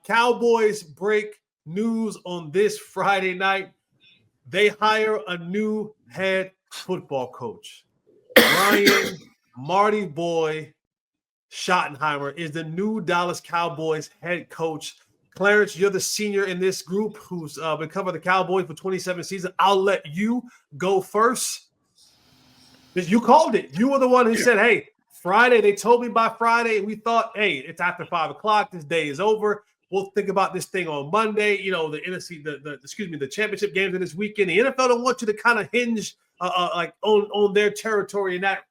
Cowboys break news on this Friday night. They hire a new head football coach. Brian Marty Boy Schottenheimer is the new Dallas Cowboys head coach. Clarence, you're the senior in this group who's been covering the Cowboys for 27 seasons. I'll let you go first. You called it. You were the one who said, hey, Friday, they told me by Friday, and we thought, hey, it's after 5 o'clock. This day is over. We'll think about this thing on Monday. You know, the NFC, the championship games in this weekend. The NFL don't want you to kind of hinge like on their territory in that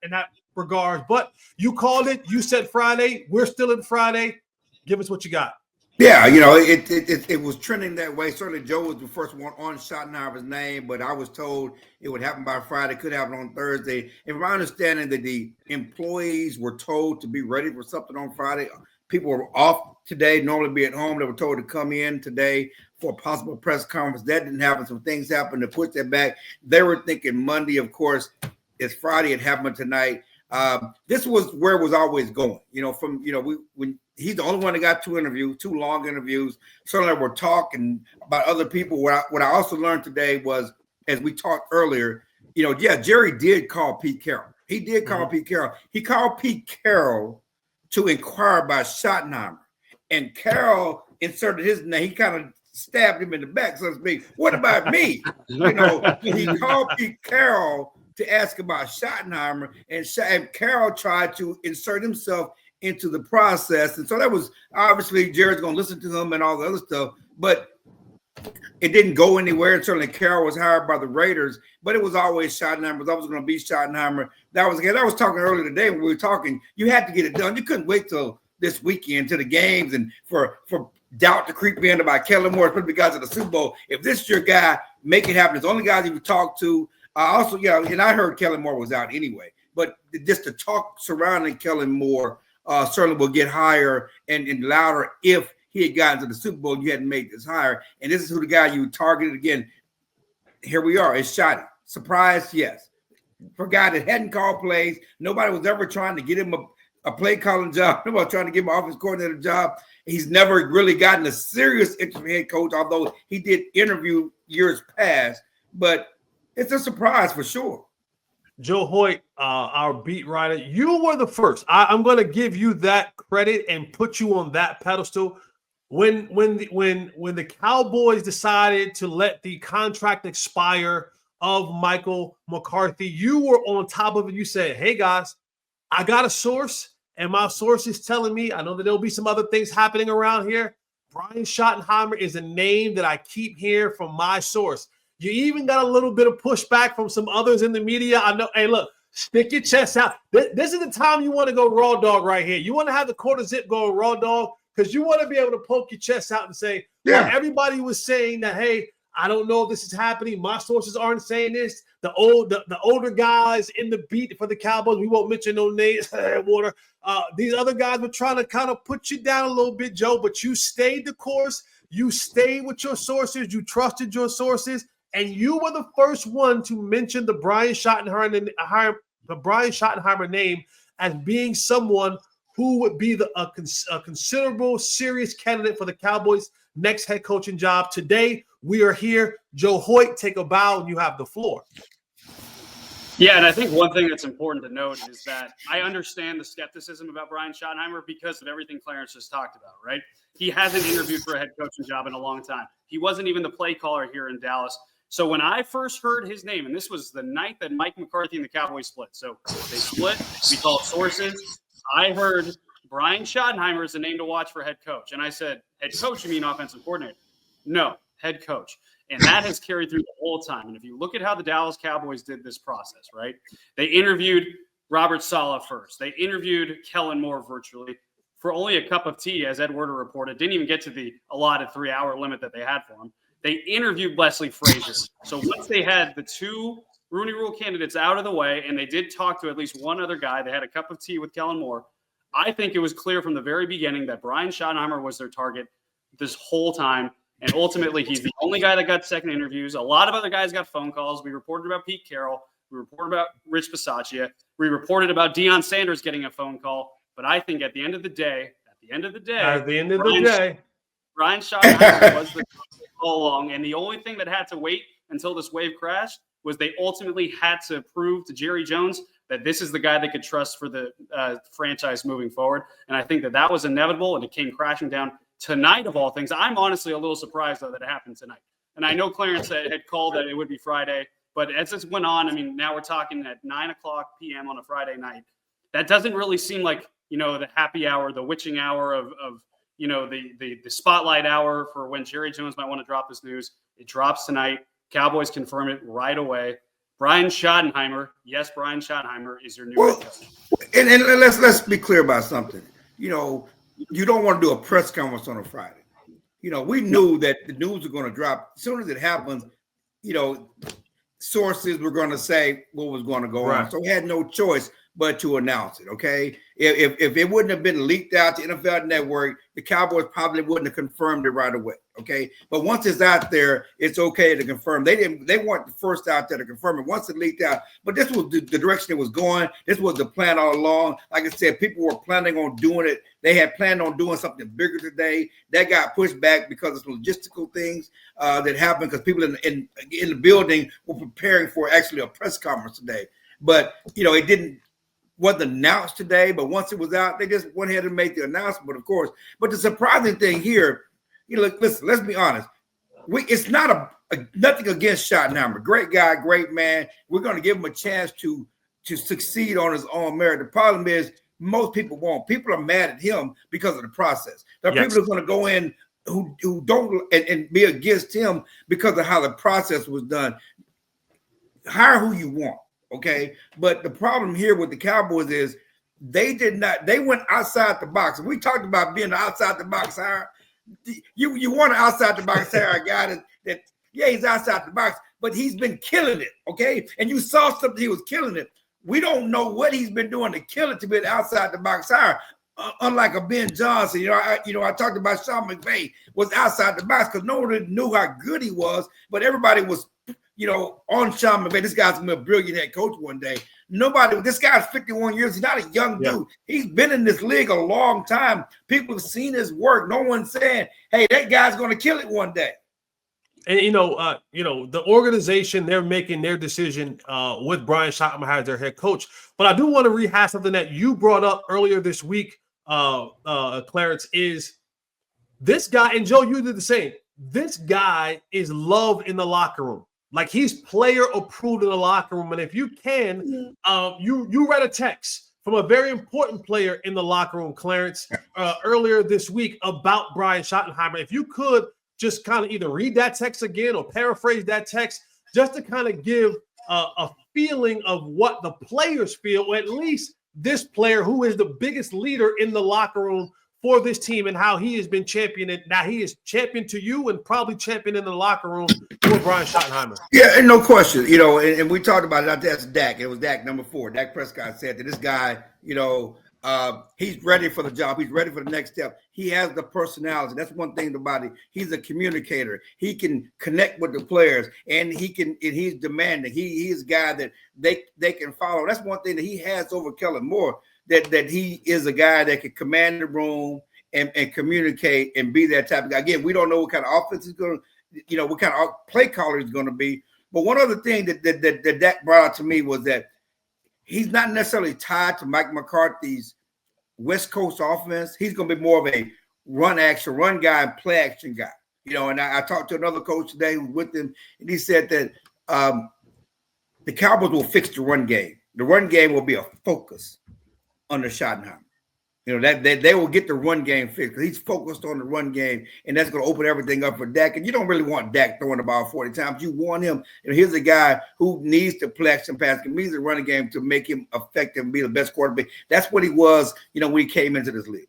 regards. But you called it. You said Friday. We're still in Friday. Give us what you got. Yeah, you know, it was trending that way. Certainly, Joe was the first one on Schottenheimer's name, but I was told it would happen by Friday, could happen on Thursday. And from my understanding, that the employees were told to be ready for something on Friday. People were off today, normally be at home. They were told to come in today for a possible press conference. That didn't happen. Some things happened to push that back. They were thinking Monday, of course. It's Friday. It happened tonight. This was where it was always going. You know, when he's the only one that got 2 long interviews. Certainly, we're talking about other people. What I also learned today was, as we talked earlier, you know, yeah, Jerry did call Pete Carroll. He did call Pete Carroll. He called Pete Carroll to inquire about Schottenheimer, and Carroll inserted his name. He kind of stabbed him in the back, so to speak. What about me? You know, he called Pete Carroll to ask about Schottenheimer, and Carroll tried to insert himself into the process. And so that was obviously Jared's going to listen to him and all the other stuff, but it didn't go anywhere. And certainly Carroll was hired by the Raiders, but it was always Schottenheimer. It was always going to be Schottenheimer. I was talking earlier today when we were talking, you had to get it done. You couldn't wait till this weekend to the games and for doubt to creep in about Kellen Moore, especially because of the Super Bowl. If this is your guy, make it happen. It's the only guys you would talk to. Also, yeah, and I heard Kellen Moore was out anyway, but just the talk surrounding Kellen Moore certainly will get higher and louder if he had gotten to the Super Bowl. You hadn't made this higher, and this is who the guy you targeted again. Here we are. It's Schotty. Surprise, yes. For a guy that hadn't called plays, nobody was ever trying to get him a play calling job. Nobody was trying to give him an offense coordinator job. He's never really gotten a serious interim head coach, although he did interview years past. But it's a surprise for sure. Joe Hoyt, our beat writer, you were the first. I'm going to give you that credit and put you on that pedestal. When the Cowboys decided to let the contract expire of Michael McCarthy, you were on top of it. You said, hey, guys, I got a source, and my source is telling me, I know that there'll be some other things happening around here. Brian Schottenheimer is a name that I keep hearing from my source. You even got a little bit of pushback from some others in the media. I know, hey, look, stick your chest out. This is the time you want to go raw dog right here. You want to have the quarter zip go raw dog because you want to be able to poke your chest out and say, yeah, well, everybody was saying that, hey, I don't know if this is happening. My sources aren't saying this. The older guys in the beat for the Cowboys, we won't mention no names, water. These other guys were trying to kind of put you down a little bit, Joe, but you stayed the course. You stayed with your sources. You trusted your sources. And you were the first one to mention the Brian Schottenheimer name as being someone who would be a considerable, serious candidate for the Cowboys' next head coaching job. Today, we are here. Joe Hoyt, take a bow, and you have the floor. Yeah, and I think one thing that's important to note is that I understand the skepticism about Brian Schottenheimer because of everything Clarence just talked about, right? He hasn't interviewed for a head coaching job in a long time. He wasn't even the play caller here in Dallas. So when I first heard his name, and this was the night that Mike McCarthy and the Cowboys split. So they split. We called sources. I heard Brian Schottenheimer is the name to watch for head coach. And I said, head coach, you mean offensive coordinator? No, head coach. And that has carried through the whole time. And if you look at how the Dallas Cowboys did this process, right? They interviewed Robert Saleh first. They interviewed Kellen Moore virtually for only a cup of tea, as Ed Werder reported. Didn't even get to the allotted 3-hour limit that they had for him. They interviewed Leslie Frazier. So once they had the 2 Rooney Rule candidates out of the way, and they did talk to at least one other guy, they had a cup of tea with Kellen Moore. I think it was clear from the very beginning that Brian Schottenheimer was their target this whole time. And ultimately, he's the only guy that got second interviews. A lot of other guys got phone calls. We reported about Pete Carroll. We reported about Rich Bisaccia. We reported about Deion Sanders getting a phone call. But I think at the end of the day, Brian Schottenheimer was the coach all along, and the only thing that had to wait until this wave crashed was they ultimately had to prove to Jerry Jones that this is the guy they could trust for the franchise moving forward. And I think that was inevitable, and it came crashing down tonight of all things. I'm honestly a little surprised, though, that it happened tonight. And I know Clarence had called that it would be Friday, but as this went on, I mean, now we're talking at 9 o'clock p.m. on a Friday night. That doesn't really seem like, the happy hour, the witching hour of the spotlight hour for when Jerry Jones might want to drop this news. It drops tonight. Cowboys confirm it right away. Brian Schottenheimer, yes, Brian Schottenheimer is your new head coach. And let's be clear about something. You don't want to do a press conference on a Friday. We knew that the news was going to drop. As soon as it happens, sources were going to say what was going to go on. So we had no choice but to announce it, okay? If it wouldn't have been leaked out to NFL Network, the Cowboys probably wouldn't have confirmed it right away, okay? But once it's out there, it's okay to confirm. They weren't the first out there to confirm it once it leaked out. But this was the direction it was going. This was the plan all along. Like I said, people were planning on doing it. They had planned on doing something bigger today. That got pushed back because of logistical things that happened because people in the building were preparing for actually a press conference today. But, it wasn't announced today, but once it was out, they just went ahead and made the announcement, of course. But the surprising thing here, listen, let's be honest. It's not nothing against Schottenheimer. Great guy, great man. We're going to give him a chance to succeed on his own merit. The problem is most people won't. People are mad at him because of the process. There are people who are going to go in who don't and be against him because of how the process was done. Hire who you want. Okay, but the problem here with the Cowboys is they went outside the box. And we talked about being outside the box hire. You want an outside the box hire, a guy that he's outside the box, but he's been killing it, okay? And you saw something, he was killing it. We don't know what he's been doing to kill it to be an outside the box hire. Unlike a Ben Johnson, I talked about Sean McVay was outside the box because no one knew how good he was, but everybody was on Sean McVay. This guy's gonna be a brilliant head coach one day. This guy's 51 years. He's not a young dude. He's been in this league a long time. People have seen his work. No one's saying, hey, that guy's gonna kill it one day. And the organization, they're making their decision with Brian Schottenheimer as their head coach. But I do want to rehash something that you brought up earlier this week, Clarence, is this guy, and Joe, you did the same. This guy is loved in the locker room. Like he's player approved in the locker room. And if you can, you read a text from a very important player in the locker room, Clarence, earlier this week about Brian Schottenheimer. If you could just kind of either read that text again or paraphrase that text just to kind of give a feeling of what the players feel, or at least this player who is the biggest leader in the locker room for this team and how he has been championing. Now he is champion to you and probably champion in the locker room for Brian Schottenheimer. Yeah, and no question. And we talked about it. That's Dak. It was Dak number 4. Dak Prescott said that this guy, he's ready for the job. He's ready for the next step. He has the personality. That's one thing about it. He's a communicator. He can connect with the players, and he's demanding. He's a guy that they can follow. That's one thing that he has over Kellen Moore. That he is a guy that can command the room and communicate and be that type of guy. Again, we don't know what kind of offense is going to, what kind of play caller is going to be. But one other thing that Dak brought out to me was that he's not necessarily tied to Mike McCarthy's West Coast offense. He's going to be more of a run guy and play action guy. And I talked to another coach today who was with him, and he said that the Cowboys will fix the run game. The run game will be a focus under Schottenheimer. That they will get the run game fixed because he's focused on the run game, and that's going to open everything up for Dak. And you don't really want Dak throwing the ball 40 times. You want him. Here's a guy who needs to play action pass, needs the running game to make him effective and be the best quarterback. That's what he was, when he came into this league.